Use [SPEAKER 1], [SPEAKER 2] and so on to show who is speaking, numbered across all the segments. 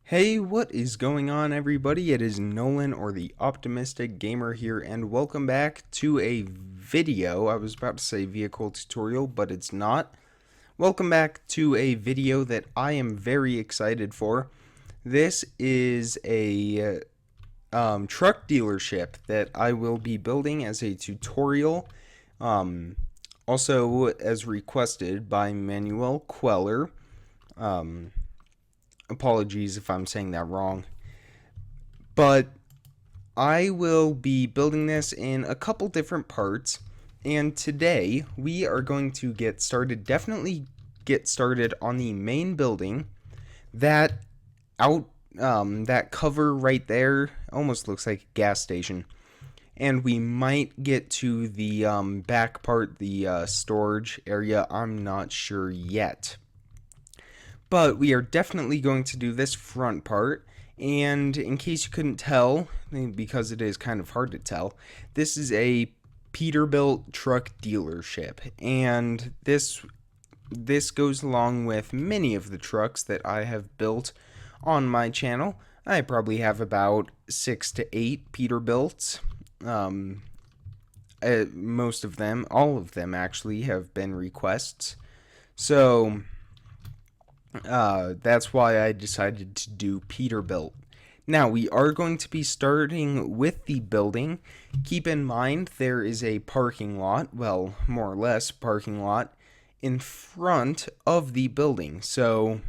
[SPEAKER 1] Hey, what is going on, everybody? It is Nolan, or the Optimistic Gamer here, and welcome back to a video. I was about to say vehicle tutorial, but it's not. Welcome back to a video that I am very excited for. This is a truck dealership that I will be building as a tutorial. Also, as requested by Manuel Queller. Apologies if I'm saying that wrong. But I will be building this in a couple different parts. And today we are going to definitely get started on the main building. That that cover right there almost looks like a gas station. And we might get to the back part, the storage area. I'm not sure yet. But we are definitely going to do this front part. And in case you couldn't tell, because it is kind of hard to tell, this is a Peterbilt truck dealership. And this goes along with many of the trucks that I have built on my channel. I probably have about 6 to 8 Peterbilts. Most of them, all of them actually, have been requests. So that's why I decided to do Peterbilt. Now, we are going to be starting with the building. Keep in mind there is a parking lot, well, more or less parking lot, in front of the building. So,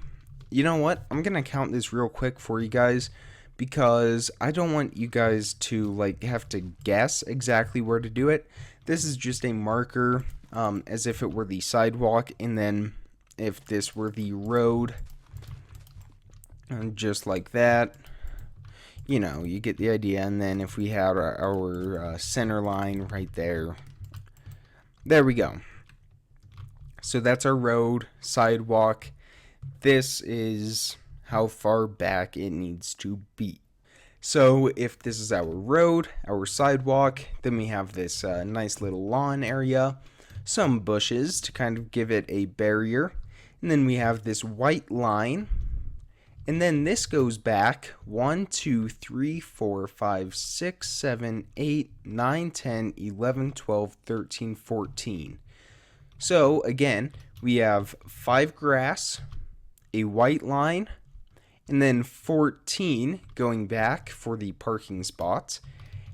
[SPEAKER 1] you know what? I'm going to count this real quick for you guys because I don't want you guys to have to guess exactly where to do it. This is just a marker, as if it were the sidewalk, and then if this were the road, and just like that, you know, you get the idea. And then if we had our center line right there, there we go. So that's our road, sidewalk. This is how far back it needs to be. So if this is our road, our sidewalk, then we have this nice little lawn area, some bushes to kind of give it a barrier. And then we have this white line. And then this goes back 1, 2, 3, 4, 5, 6, 7, 8, 9, 10, 11, 12, 13, 14. So again, we have 5 grass, a white line, and then 14 going back for the parking spots.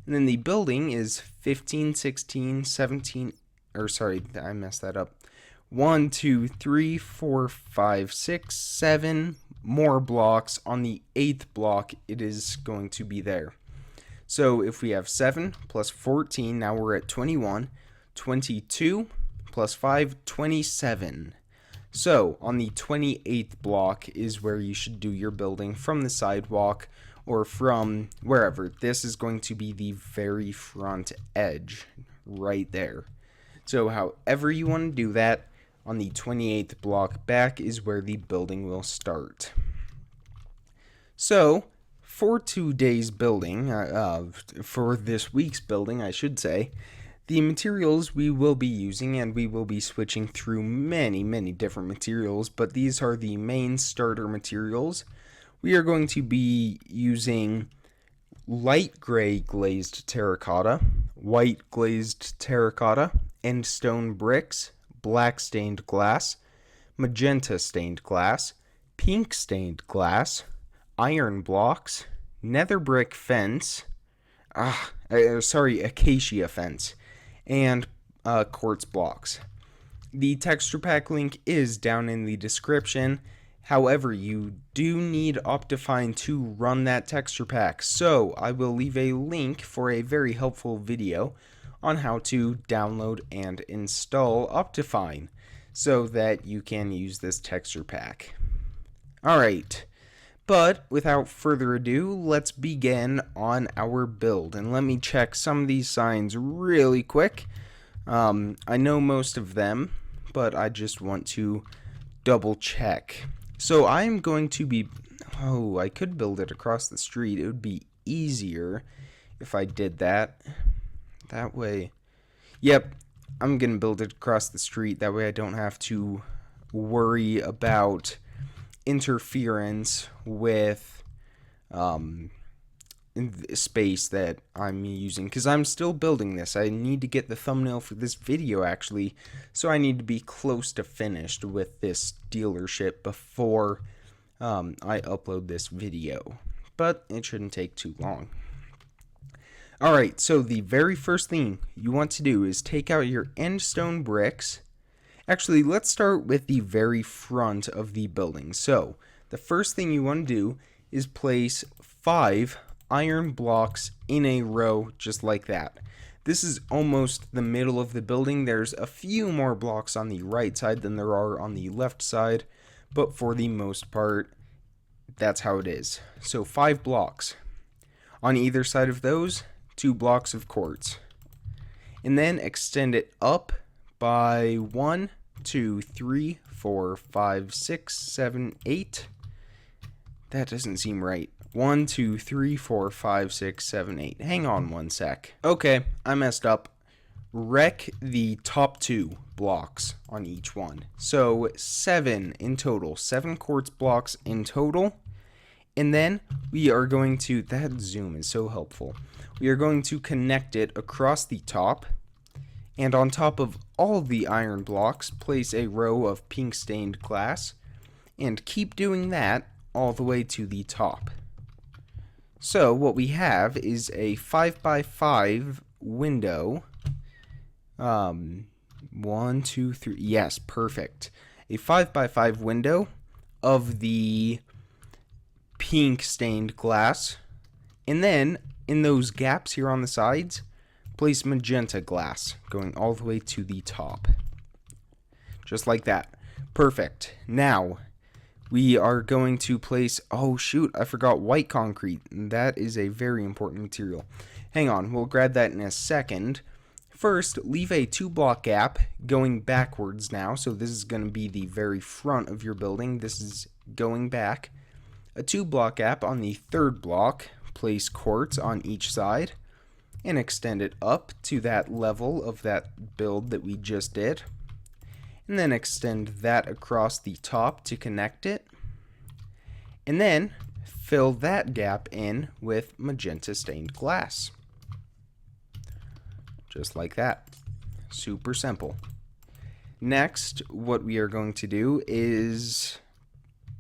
[SPEAKER 1] And then the building is 15, 16, 17, or sorry, I messed that up. 1, 2, 3, 4, 5, 6, 7 more blocks. On the 8th block, it is going to be there. So if we have 7 plus 14, now we're at 21. 22 plus 5, 27. So on the 28th block is where you should do your building from the sidewalk or from wherever. This is going to be the very front edge right there. So however you want to do that, on the 28th block back is where the building will start. So, for today's building, for this week's building, I should say, the materials we will be using, and we will be switching through many, many different materials, but these are the main starter materials. We are going to be using light gray glazed terracotta, white glazed terracotta, and stone bricks, black stained glass, magenta stained glass, pink stained glass, iron blocks, nether brick fence, acacia fence, and quartz blocks. The texture pack link is down in the description. However, you do need Optifine to run that texture pack, so I will leave a link for a very helpful video on how to download and install Optifine so that you can use this texture pack. Alright, but without further ado, let's begin on our build. And let me check some of these signs really quick. I know most of them, but I just want to double check. So I'm going to be... Oh, I could build it across the street. It would be easier if I did that. That way, yep, I'm going to build it across the street. That way I don't have to worry about interference with space that I'm using, because I'm still building this. I need to get the thumbnail for this video actually, so I need to be close to finished with this dealership before I upload this video, but it shouldn't take too long. Alright, so the very first thing you want to do is take out your end stone bricks. Actually, let's start with the very front of the building. So the first thing you want to do is place 5 iron blocks in a row, just like that. This is almost the middle of the building. There's a few more blocks on the right side than there are on the left side, but for the most part, that's how it is. So 5 blocks. On either side of those, 2 blocks of quartz. And then extend it up by 1, 2, 3, 4, 5, 6, 7, 8. That doesn't seem right. 1, 2, 3, 4, 5, 6, 7, 8. Hang on one sec. Okay, I messed up. Wreck the top 2 blocks on each one. So 7 in total. 7 quartz blocks in total. And then we are going to, that zoom is so helpful. We are going to connect it across the top. And on top of all the iron blocks, place a row of pink stained glass. And keep doing that all the way to the top. So what we have is a 5x5 window. 1, 2, 3. Yes, perfect. A 5x5 window of the pink stained glass. And then in those gaps here on the sides, place magenta glass going all the way to the top. Just like that. Perfect. Now we are going to place, oh shoot, I forgot white concrete. That is a very important material. Hang on, we'll grab that in a second. First, leave a 2-block gap going backwards now. So this is going to be the very front of your building. This is going back. A 2-block gap on the 3rd block. Place quartz on each side. And extend it up to that level of that build that we just did. And then extend that across the top to connect it. And then fill that gap in with magenta stained glass. Just like that. Super simple. Next, what we are going to do is,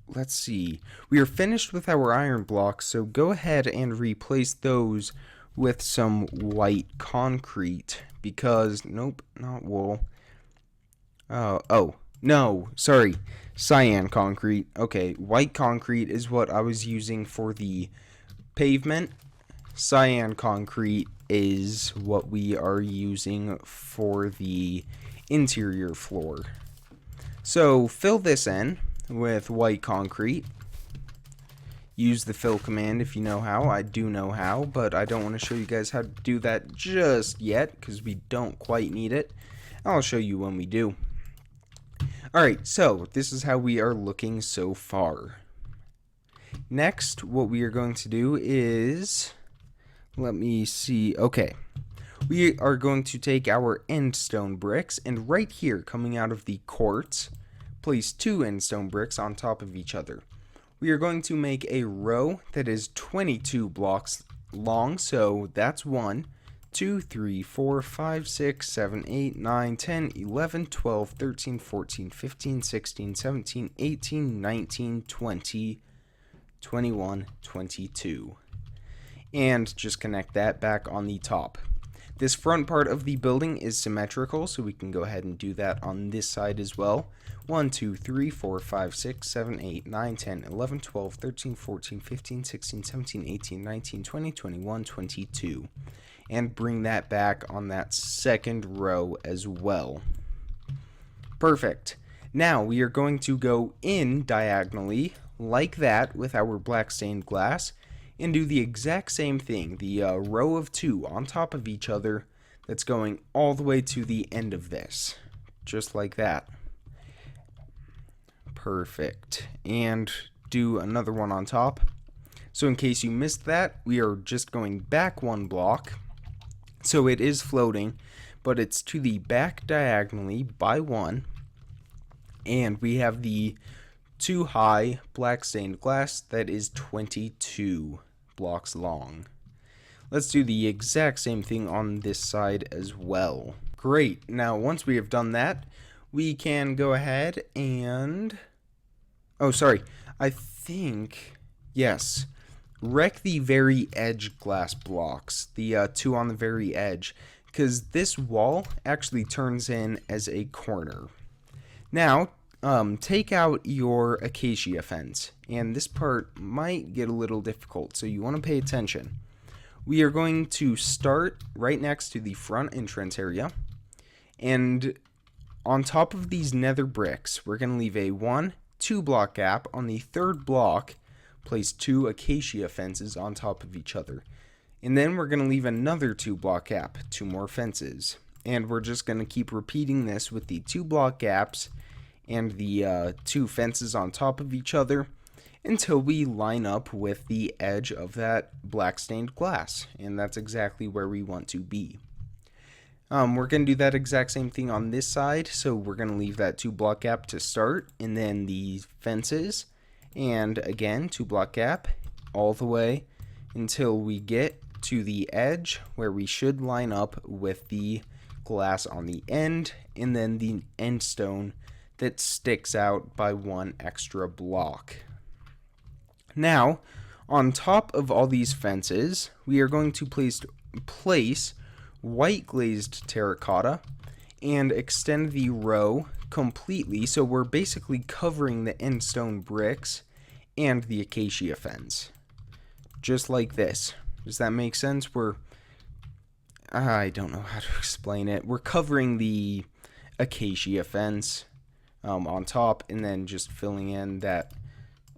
[SPEAKER 1] let's see, we are finished with our iron blocks, so go ahead and replace those with some white concrete, because, nope, not wool. Oh, no, sorry, cyan concrete. Okay, white concrete is what I was using for the pavement. Cyan concrete is what we are using for the interior floor. So fill this in with white concrete. Use the fill command if you know how. I do know how, but I don't want to show you guys how to do that just yet because we don't quite need it. I'll show you when we do. Alright, so this is how we are looking so far. Next, what we are going to do is, let me see, okay. We are going to take our end stone bricks, and right here, coming out of the quartz, place 2 end stone bricks on top of each other. We are going to make a row that is 22 blocks long, so that's 1, 2, 3, 4, 5, 6, 7, 8, 9, 10, 11, 12, 13, 14, 15, 16, 17, 18, 19, 20, 21, 22. And just connect that back on the top. This front part of the building is symmetrical, so we can go ahead and do that on this side as well. 1, 2, 3, 4, 5, 6, 7, 8, 9, 10, 11, 12, 13, 14, 15, 16, 17, 18, 19, 20, 21, 22. And bring that back on that second row as well. Perfect. Now we are going to go in diagonally like that with our black stained glass and do the exact same thing, the row of 2 on top of each other that's going all the way to the end of this, just like that. Perfect. And do another one on top. So in case you missed that, we are just going back 1 block. So it is floating, but it's to the back diagonally by 1. And we have the 2 high black stained glass that is 22 blocks long. Let's do the exact same thing on this side as well. Great. Now, once we have done that, we can go ahead and... Oh, sorry. I think... Yes. Wreck the very edge glass blocks. The 2 on the very edge. Because this wall actually turns in as a corner. Now, take out your acacia fence. And this part might get a little difficult, so you want to pay attention. We are going to start right next to the front entrance area. And on top of these nether bricks, we're going to leave a 1-2 block gap. On the third block, place 2 acacia fences on top of each other. And then we're going to leave another 2 block gap, 2 more fences. And we're just going to keep repeating this with the 2 block gaps and the 2 fences on top of each other until we line up with the edge of that black stained glass. And that's exactly where we want to be. We're going to do that exact same thing on this side. So we're going to leave that 2 block gap to start, and then the fences, and again 2 block gap all the way until we get to the edge where we should line up with the glass on the end, and then the end stone that sticks out by 1 extra block. Now, on top of all these fences, we are going to place white glazed terracotta and extend the row completely, so we're basically covering the end stone bricks and the acacia fence. Just like this. Does that make sense? I don't know how to explain it. We're covering the acacia fence on top, and then just filling in that,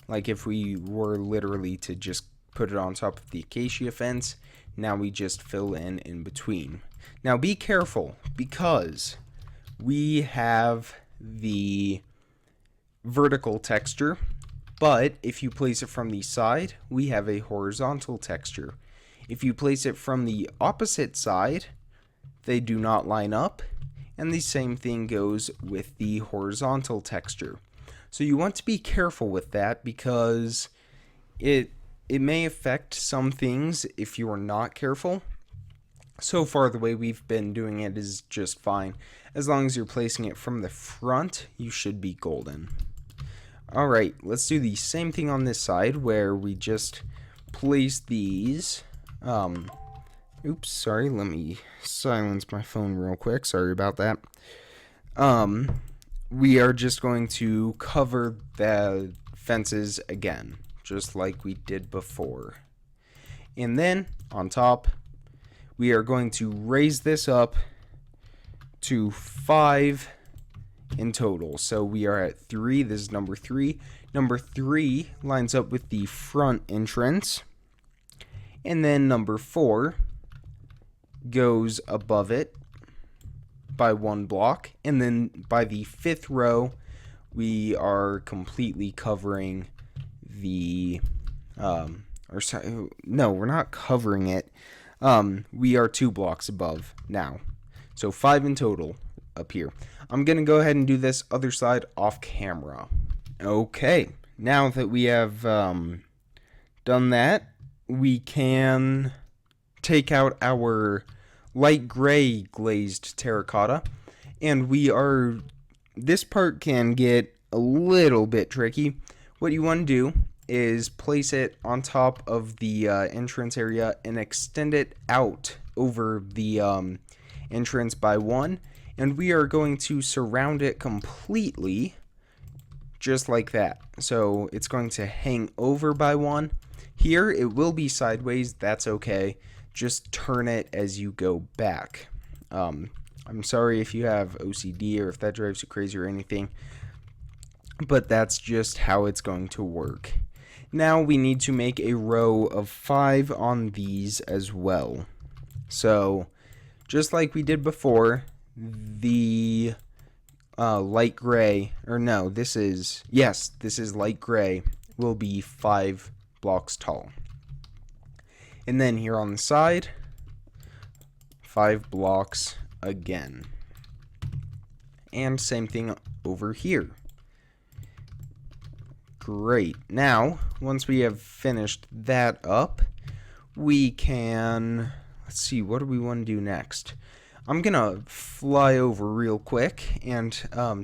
[SPEAKER 1] like if we were literally to just put it on top of the acacia fence, now we just fill in between. Now be careful, because we have the vertical texture, but if you place it from the side, we have a horizontal texture. If you place it from the opposite side, they do not line up, and the same thing goes with the horizontal texture. So you want to be careful with that, because it may affect some things if you are not careful. So far, the way we've been doing it is just fine. As long as you're placing it from the front, you should be golden. Alright, let's do the same thing on this side, where we just place these. Oops, sorry, let me silence my phone real quick. Sorry about that. We are just going to cover the fences again, just like we did before. And then, on top, we are going to raise this up to 5 in total. So we are at 3. This is number 3. Number 3 lines up with the front entrance. And then number 4 goes above it by 1 block. And then by the 5th row, we are completely covering the... no, we're not covering it. We are 2 blocks above now. So 5 in total up here. I'm going to go ahead and do this other side off camera. Okay, now that we have done that, we can take out our light gray glazed terracotta, and this part can get a little bit tricky. What you want to do is place it on top of the entrance area and extend it out over the entrance by 1, and we are going to surround it completely just like that. So it's going to hang over by 1. Here it will be sideways, that's okay. Just turn it as you go back. I'm sorry if you have OCD or if that drives you crazy or anything, but that's just how it's going to work. Now we need to make a row of 5 on these as well. So just like we did before, the light gray, or no, this is light gray, will be 5 blocks tall. And then here on the side, 5 blocks again. And same thing over here. Great. Now, once we have finished that up, we can, let's see, what do we want to do next? I'm gonna fly over real quick and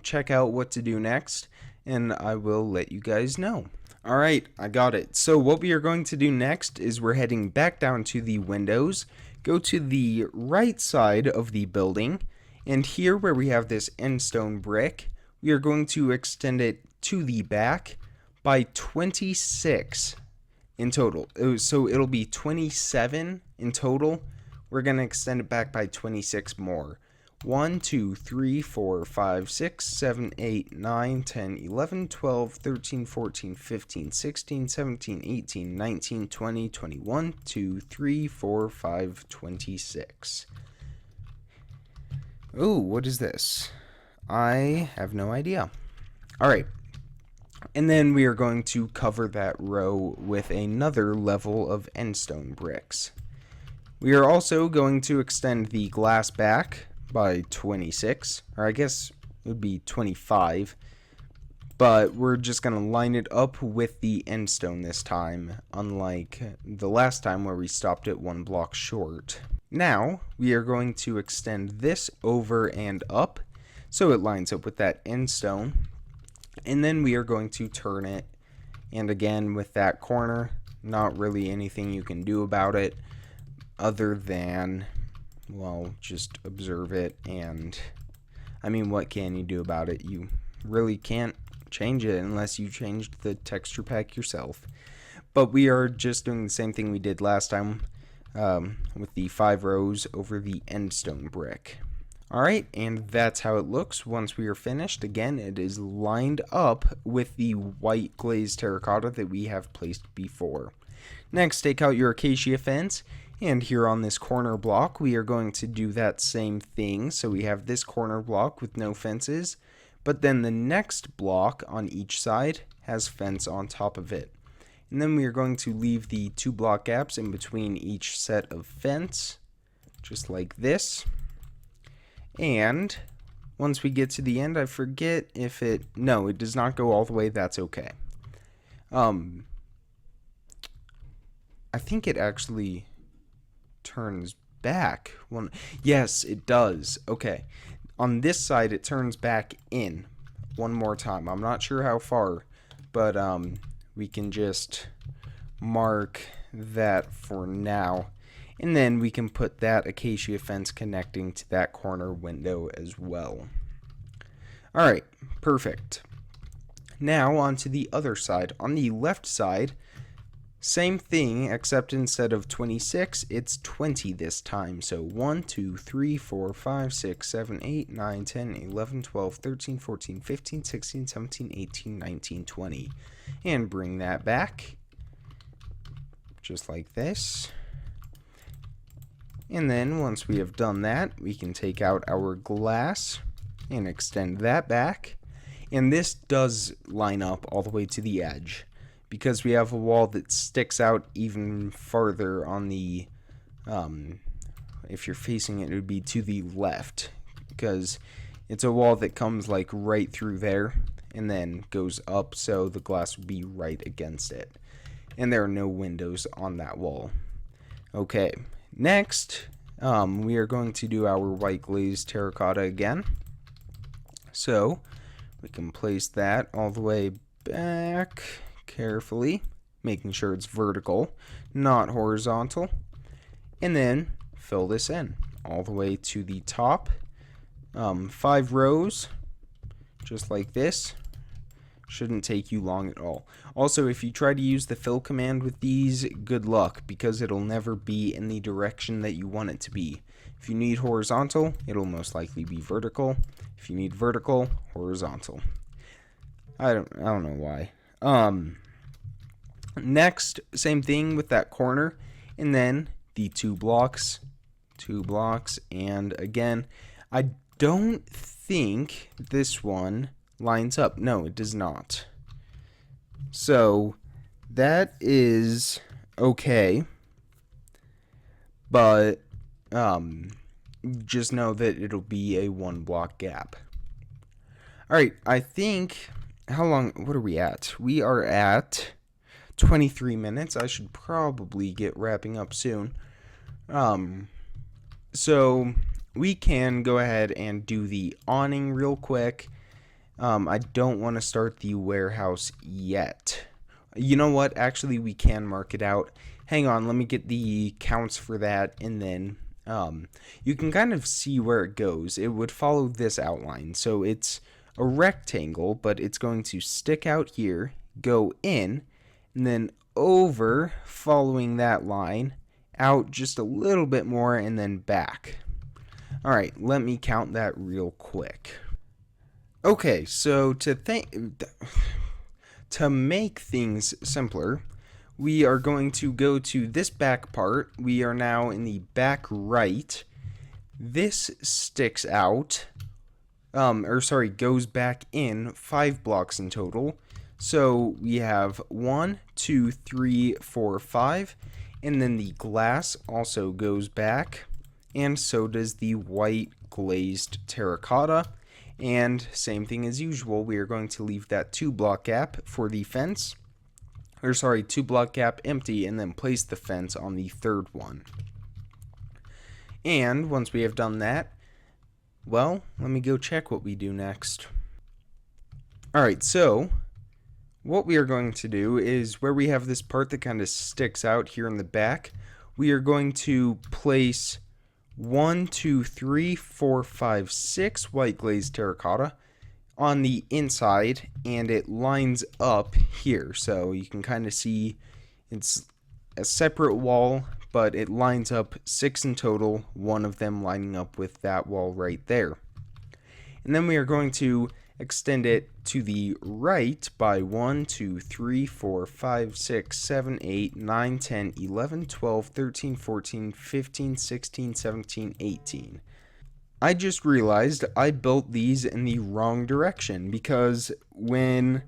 [SPEAKER 1] check out what to do next, and I will let you guys know. Alright, I got it. So what we are going to do next is we're heading back down to the windows, go to the right side of the building, and here where we have this end stone brick, we are going to extend it to the back by 26 in total. So it'll be 27 in total. We're going to extend it back by 26 more. 1, 2, 3, 4, 5, 6, 7, 8, 9, 10, 11, 12, 13, 14, 15, 16, 17, 18, 19, 20, 21, 2, 3, 4, 5, 26. Ooh, what is this? I have no idea. Alright. And then we are going to cover that row with another level of endstone bricks. We are also going to extend the glass back by 26, or I guess it would be 25, but we're just going to line it up with the end stone this time, unlike the last time where we stopped it one block short. Now, we are going to extend this over and up, so it lines up with that end stone, and then we are going to turn it, and again with that corner, not really anything you can do about it, other than, well, just observe it, and I mean, what can you do about it? You really can't change it unless you changed the texture pack yourself. But we are just doing the same thing we did last time with the 5 rows over the endstone brick. Alright, and that's how it looks once we are finished. Again, it is lined up with the white glazed terracotta that we have placed before. Next, take out your acacia fence. And here on this corner block, we are going to do that same thing. So we have this corner block with no fences, but then the next block on each side has fence on top of it. And then we are going to leave the 2 block gaps in between each set of fence, just like this. And once we get to the end, I forget if no, it does not go all the way, that's okay. I think it actually turns back. Yes, it does. Okay. On this side, it turns back in one more time. I'm not sure how far, but we can just mark that for now. And then we can put that acacia fence connecting to that corner window as well. Alright, perfect. Now on to the other side. On the left side, same thing, except instead of 26, it's 20 this time. So 1, 2, 3, 4, 5, 6, 7, 8, 9, 10, 11, 12, 13, 14, 15, 16, 17, 18, 19, 20. And bring that back, just like this. And then once we have done that, we can take out our glass and extend that back. And this does line up all the way to the edge, because we have a wall that sticks out even farther on the, if you're facing it, it would be to the left, because it's a wall that comes like right through there and then goes up, so the glass would be right against it. And there are no windows on that wall. Okay, next, we are going to do our white glazed terracotta again. So we can place that all the way back carefully, making sure it's vertical, not horizontal, and then fill this in all the way to the top. 5 rows, just like this. Shouldn't take you long at all. Also, if you try to use the fill command with these, good luck, because it'll never be in the direction that you want it to be. If you need horizontal, it'll most likely be vertical. If you need vertical, horizontal. I don't know why. Next, same thing with that corner, and then the 2 blocks, and again, I don't think this one lines up. No, it does not. So that is okay, but just know that it'll be a 1 block gap. Alright, I think how long, what are we at? We are at 23 minutes. I should probably get wrapping up soon. So we can go ahead and do the awning real quick. I don't want to start the warehouse yet. You know what? Actually, we can mark it out. Hang on, let me get the counts for that, and then you can kind of see where it goes. It would follow this outline. So it's a rectangle, but it's going to stick out here, go in, and then over, following that line, out just a little bit more, and then back. Alright, let me count that real quick. Okay, so to make things simpler, we are going to go to this back part. We are now in the back right. This sticks out, goes back in 5 blocks in total. So we have 1, 2, 3, 4, 5, and then the glass also goes back, and so does the white glazed terracotta. And same thing as usual, we are going to leave that 2 block gap for the fence. 2 block gap empty, and then place the fence on the 3rd one. And once we have done that, well, let me go check what we do next. Alright, so what we are going to do is where we have this part that kind of sticks out here in the back, we are going to place 1, 2, 3, 4, 5, 6 white glazed terracotta on the inside, and it lines up here. So you can kind of see it's a separate wall, but it lines up 6 in total, one of them lining up with that wall right there. And then we are going to extend it to the right by 1, 2, 3, 4, 5, 6, 7, 8, 9, 10, 11, 12, 13, 14, 15, 16, 17, 18. I just realized I built these in the wrong direction, because when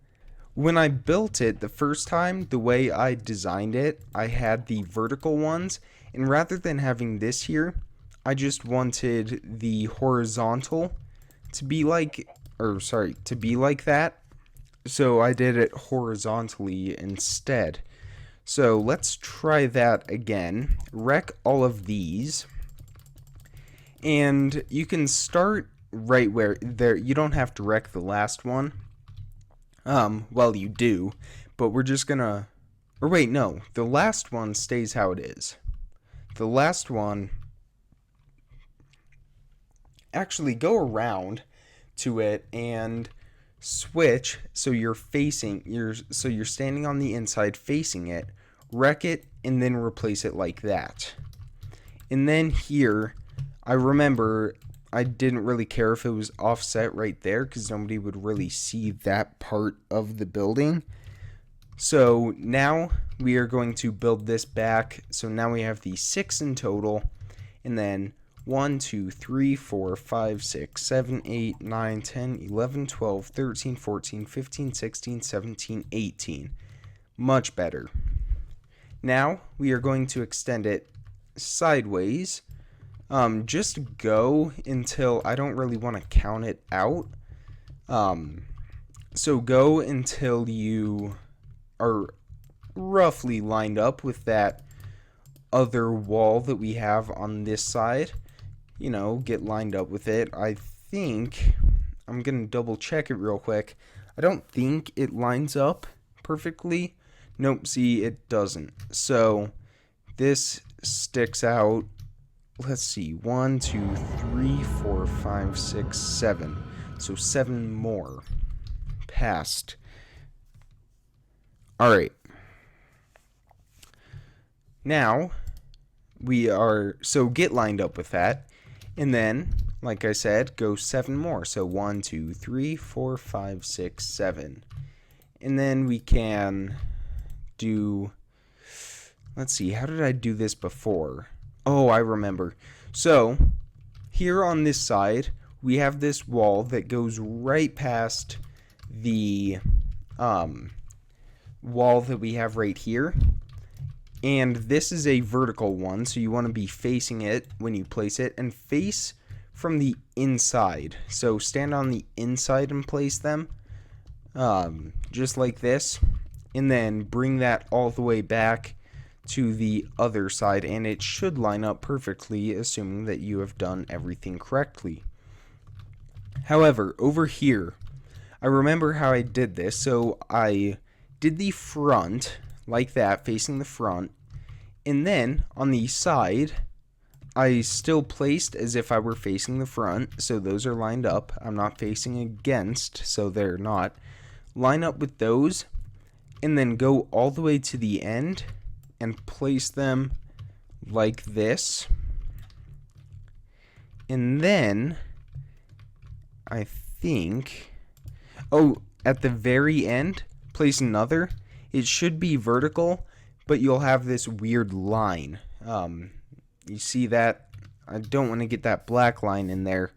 [SPEAKER 1] I built it the first time, the way I designed it, I had the vertical ones, and rather than having this here, I just wanted the horizontal to be like that. So I did it horizontally instead. So let's try that again. Wreck all of these. And you can start right where there. You don't have to wreck the last one. Well, you do, but we're just gonna, or wait, no, the last one stays how it is. The last one, actually go around to it and switch so you're standing on the inside facing it, wreck it, and then replace it like that. And then here, I remember I didn't really care if it was offset right there because nobody would really see that part of the building. So now we are going to build this back. So now we have the 6 in total, and then 1, 2, 3, 4, 5, 6, 7, 8, 9, 10, 11, 12, 13, 14, 15, 16, 17, 18. Much better. Now we are going to extend it sideways. Just go until I don't really want to count it out. So go until you are roughly lined up with that other wall that we have on this side. You know, get lined up with it. I think I'm going to double check it real quick. I don't think it lines up perfectly. Nope, see, it doesn't. So this sticks out. Let's see, 1, 2, 3, 4, 5, 6, 7. So 7 more past. Alright. Now, so get lined up with that. And then, like I said, go 7 more. So 1, 2, 3, 4, 5, 6, 7. And then we can do, let's see, how did I do this before? Oh, I remember. So, here on this side, we have this wall that goes right past the wall that we have right here. And this is a vertical one, so you want to be facing it when you place it, and face from the inside. So stand on the inside and place them. just like this, and then bring that all the way back to the other side, and it should line up perfectly, assuming that you have done everything correctly. However, over here, I remember how I did this. So I did the front like that, facing the front, and then on the side, I still placed as if I were facing the front, so those are lined up. I'm not facing against, so they're not. Line up with those, and then go all the way to the end and place them like this. And then I think, at the very end, place another. It should be vertical, but you'll have this weird line. You see that? I don't want to get that black line in there,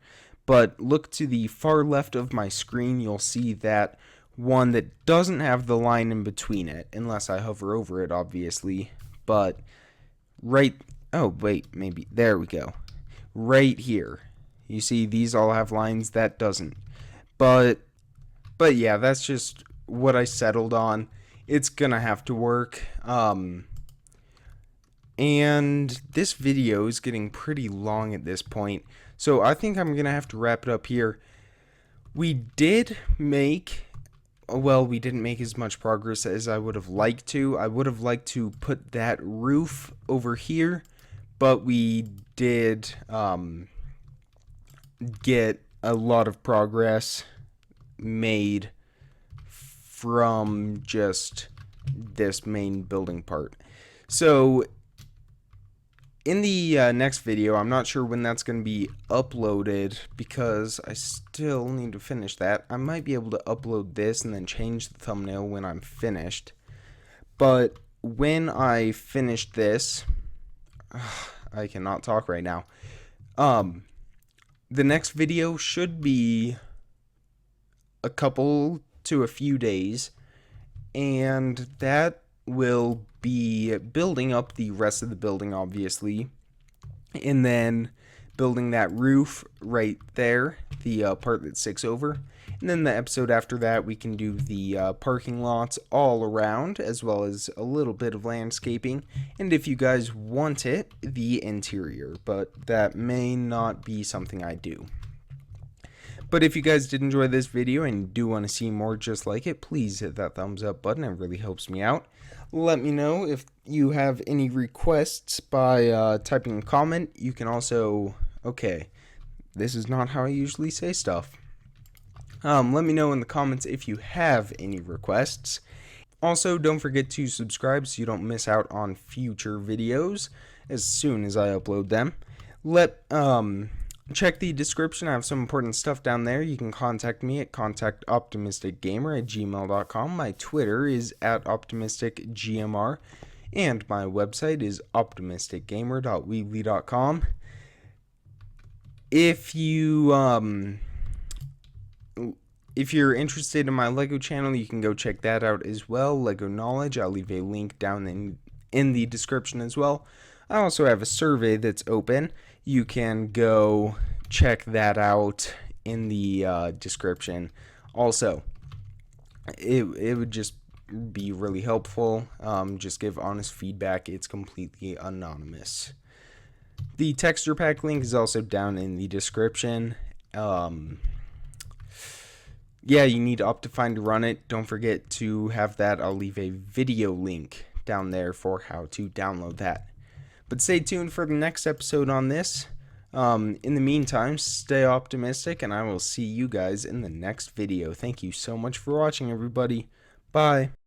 [SPEAKER 1] but look to the far left of my screen. You'll see that one that doesn't have the line in between it, unless I hover over it, obviously. But maybe there we go. Right here, you see these all have lines. That doesn't. But yeah, that's just what I settled on. It's gonna have to work. And this video is getting pretty long at this point, so I think I'm gonna have to wrap it up here. We didn't make as much progress as I would have liked to. I would have liked to put that roof over here, but we did get a lot of progress made from just this main building part. So in the next video, I'm not sure when that's going to be uploaded because I still need to finish that. I might be able to upload this and then change the thumbnail when I'm finished. But when I finish this, I cannot talk right now. The next video should be a couple to a few days, and that will be building up the rest of the building, obviously, and then building that roof right there, the part that sticks over. And then the episode after that, we can do the parking lots all around, as well as a little bit of landscaping, and if you guys want it, the interior, but that may not be something I do. But if you guys did enjoy this video and do want to see more just like it, please hit that thumbs up button. It really helps me out. Let me know if you have any requests by typing a comment. You can also... Okay, this is not how I usually say stuff. Let me know in the comments if you have any requests. Also, don't forget to subscribe so you don't miss out on future videos as soon as I upload them. Check the description. I have some important stuff down there. You can contact me at ContactOptimisticGamer@gmail.com. My Twitter is @OptimisticGMR. And my website is optimisticgamer.weebly.com. If you're interested in my Lego channel, you can go check that out as well. Lego Knowledge. I'll leave a link down in the description as well. I also have a survey that's open. You can go check that out in the description. Also, it would just be really helpful. Just give honest feedback. It's completely anonymous. The texture pack link is also down in the description. Yeah, you need Optifine to run it. Don't forget to have that. I'll leave a video link down there for how to download that. But stay tuned for the next episode on this. In the meantime, stay optimistic, and I will see you guys in the next video. Thank you so much for watching, everybody. Bye.